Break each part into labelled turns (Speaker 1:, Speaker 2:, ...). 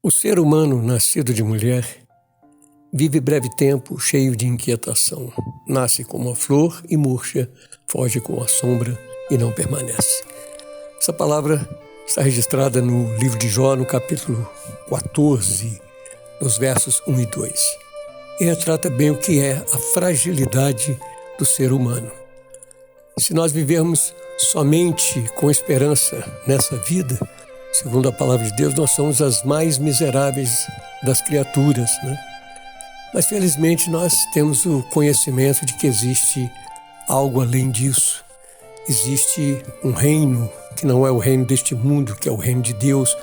Speaker 1: O ser humano nascido de mulher vive breve tempo cheio de inquietação. Nasce como a flor e murcha, foge como a sombra e não permanece. Essa palavra está registrada no livro de Jó, no capítulo 14, nos versos 1 e 2. E retrata bem o que é a fragilidade do ser humano. Se nós vivermos somente com esperança nessa vida, segundo a palavra de Deus, nós somos as mais miseráveis das criaturas, né? Mas felizmente nós temos o conhecimento de que existe algo além disso. Existe um reino que não é o reino deste mundo, que é o reino de Deus,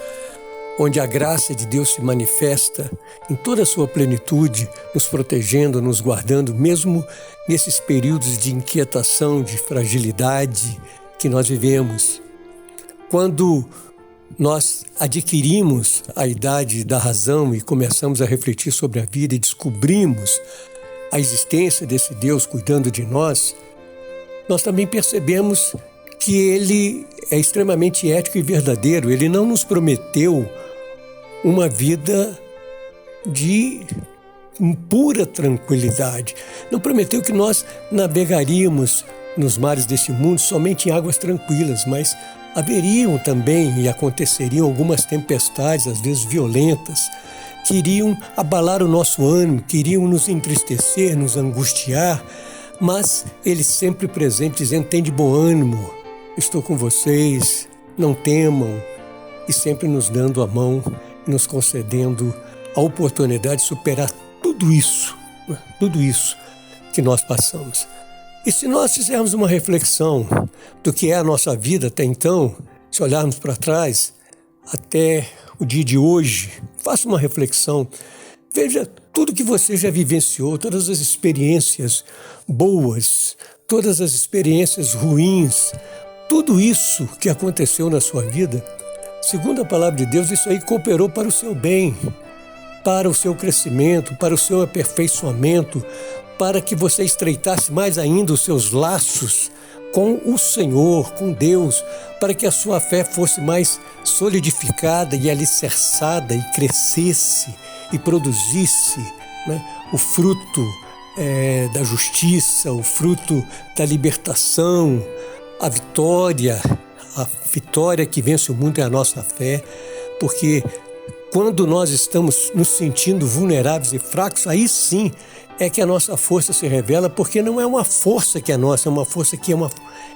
Speaker 1: onde a graça de Deus se manifesta em toda a sua plenitude, nos protegendo, nos guardando, mesmo nesses períodos de inquietação, de fragilidade que nós vivemos. Quando nós adquirimos a idade da razão e começamos a refletir sobre a vida e descobrimos a existência desse Deus cuidando de nós, nós também percebemos que Ele é extremamente ético e verdadeiro. Ele não nos prometeu uma vida de pura tranquilidade. Não prometeu que nós navegaríamos nos mares deste mundo somente em águas tranquilas, mas haveriam também e aconteceriam algumas tempestades, às vezes violentas, que iriam abalar o nosso ânimo, que iriam nos entristecer, nos angustiar, mas Ele sempre presente, dizendo: tem de bom ânimo, estou com vocês, não temam, e sempre nos dando a mão, nos concedendo a oportunidade de superar tudo isso que nós passamos. E se nós fizermos uma reflexão do que é a nossa vida até então, se olharmos para trás, até o dia de hoje, faça uma reflexão, veja tudo que você já vivenciou, todas as experiências boas, todas as experiências ruins, tudo isso que aconteceu na sua vida, segundo a palavra de Deus, isso aí cooperou para o seu bem, para o seu crescimento, para o seu aperfeiçoamento, para que você estreitasse mais ainda os seus laços com o Senhor, com Deus, para que a sua fé fosse mais solidificada e alicerçada e crescesse e produzisse, né, o fruto da justiça, o fruto da libertação, a vitória que vence o mundo é a nossa fé, porque quando nós estamos nos sentindo vulneráveis e fracos, aí sim é que a nossa força se revela, porque não é uma força que é nossa, é uma força que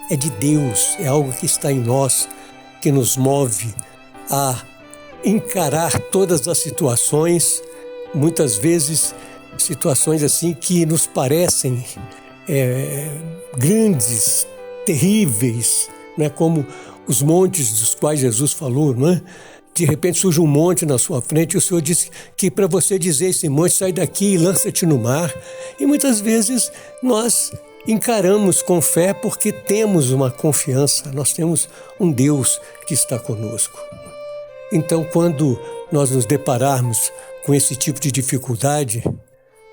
Speaker 1: é de Deus, é algo que está em nós, que nos move a encarar todas as situações, muitas vezes situações assim que nos parecem grandes, terríveis, né? Como os montes dos quais Jesus falou, não é? De repente surge um monte na sua frente e o Senhor disse que para você dizer esse monte, sai daqui e lança-te no mar. E muitas vezes nós encaramos com fé porque temos uma confiança, nós temos um Deus que está conosco. Então, quando nós nos depararmos com esse tipo de dificuldade,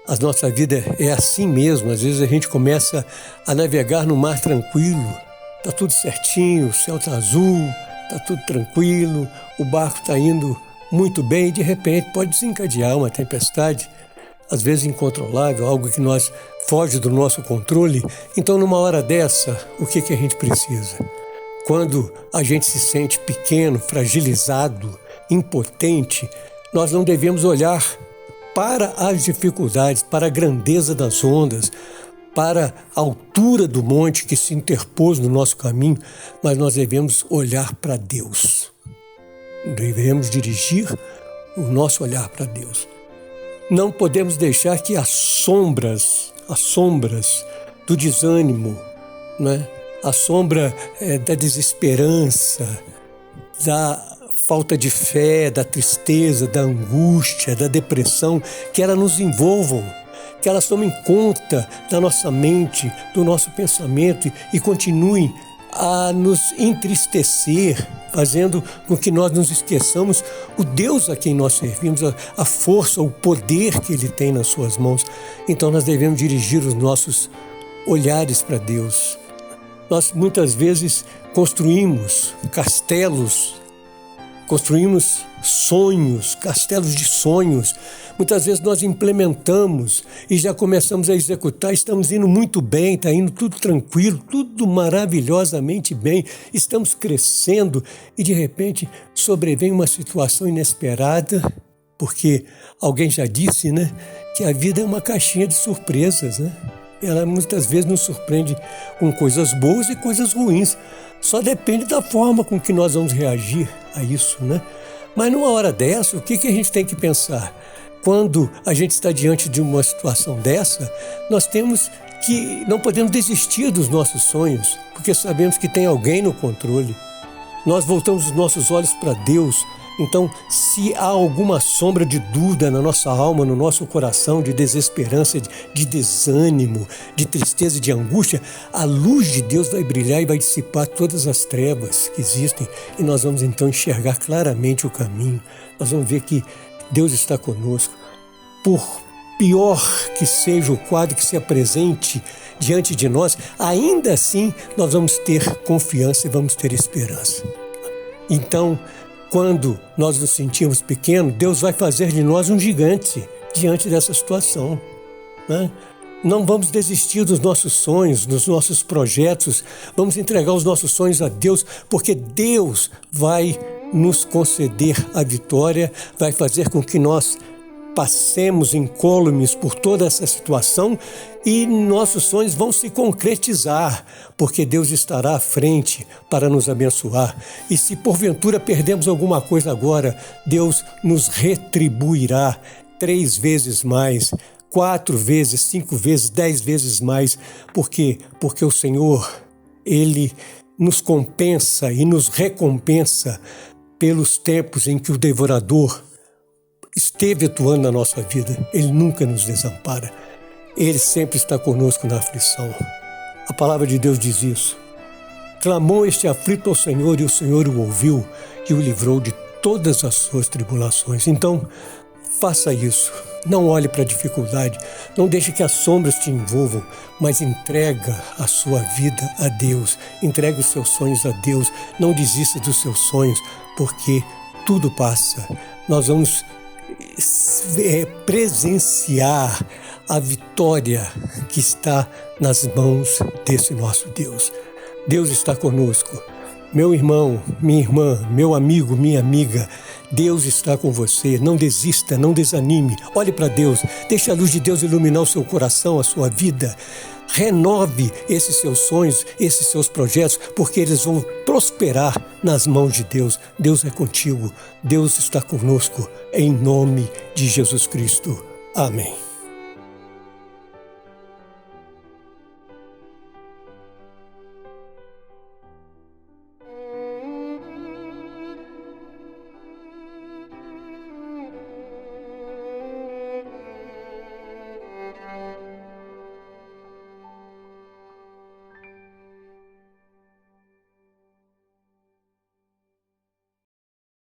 Speaker 1: a nossa vida é assim mesmo. Às vezes a gente começa a navegar no mar tranquilo, está tudo certinho, o céu está azul, está tudo tranquilo, o barco está indo muito bem e de repente pode desencadear uma tempestade, às vezes incontrolável, algo que foge do nosso controle. Então, numa hora dessa, o que a gente precisa? Quando a gente se sente pequeno, fragilizado, impotente, nós não devemos olhar para as dificuldades, para a grandeza das ondas, para a altura do monte que se interpôs no nosso caminho, mas nós devemos olhar para Deus. Devemos dirigir o nosso olhar para Deus. Não podemos deixar que as sombras do desânimo, né? A sombra da desesperança, da falta de fé, da tristeza, da angústia, da depressão, que elas nos envolvam, que elas tomem conta da nossa mente, do nosso pensamento e continuem a nos entristecer, fazendo com que nós nos esqueçamos o Deus a quem nós servimos, a força, o poder que Ele tem nas suas mãos. Então nós devemos dirigir os nossos olhares para Deus. Nós muitas vezes construímos castelos construímos sonhos, castelos de sonhos. Muitas vezes nós implementamos e já começamos a executar, estamos indo muito bem, está indo tudo tranquilo, tudo maravilhosamente bem, estamos crescendo e de repente sobrevém uma situação inesperada, porque alguém já disse, né, que a vida é uma caixinha de surpresas, né? Ela muitas vezes nos surpreende com coisas boas e coisas ruins. Só depende da forma com que nós vamos reagir a isso, né? Mas numa hora dessa, o que a gente tem que pensar? Quando a gente está diante de uma situação dessa, nós temos que não podemos desistir dos nossos sonhos, porque sabemos que tem alguém no controle. Nós voltamos os nossos olhos para Deus. Então, se há alguma sombra de dúvida na nossa alma, no nosso coração, de desesperança, de desânimo, de tristeza e de angústia, a luz de Deus vai brilhar e vai dissipar todas as trevas que existem e nós vamos então enxergar claramente o caminho. Nós vamos ver que Deus está conosco. Por pior que seja o quadro que se apresente diante de nós, ainda assim nós vamos ter confiança e vamos ter esperança. Então, quando nós nos sentimos pequenos, Deus vai fazer de nós um gigante diante dessa situação, né? Não vamos desistir dos nossos sonhos, dos nossos projetos, vamos entregar os nossos sonhos a Deus, porque Deus vai nos conceder a vitória, vai fazer com que nós passemos incólumes por toda essa situação e nossos sonhos vão se concretizar, porque Deus estará à frente para nos abençoar. E se porventura perdemos alguma coisa agora, Deus nos retribuirá 3 vezes mais, 4 vezes, 5 vezes, 10 vezes mais. Por quê? Porque o Senhor, Ele nos compensa e nos recompensa pelos tempos em que o devorador esteve atuando na nossa vida. Ele nunca nos desampara. Ele sempre está conosco na aflição. A palavra de Deus diz isso. Clamou este aflito ao Senhor e o Senhor o ouviu e o livrou de todas as suas tribulações. Então, faça isso. Não olhe para a dificuldade. Não deixe que as sombras te envolvam, mas entrega a sua vida a Deus. Entregue os seus sonhos a Deus. Não desista dos seus sonhos, porque tudo passa. Nós vamos presenciar a vitória que está nas mãos desse nosso Deus. Deus está conosco. Meu irmão, minha irmã, meu amigo, minha amiga, Deus está com você. Não desista, não desanime. Olhe para Deus. Deixe a luz de Deus iluminar o seu coração, a sua vida. Renove esses seus sonhos, esses seus projetos, porque eles vão prosperar nas mãos de Deus. Deus é contigo. Deus está conosco. Em nome de Jesus Cristo. Amém.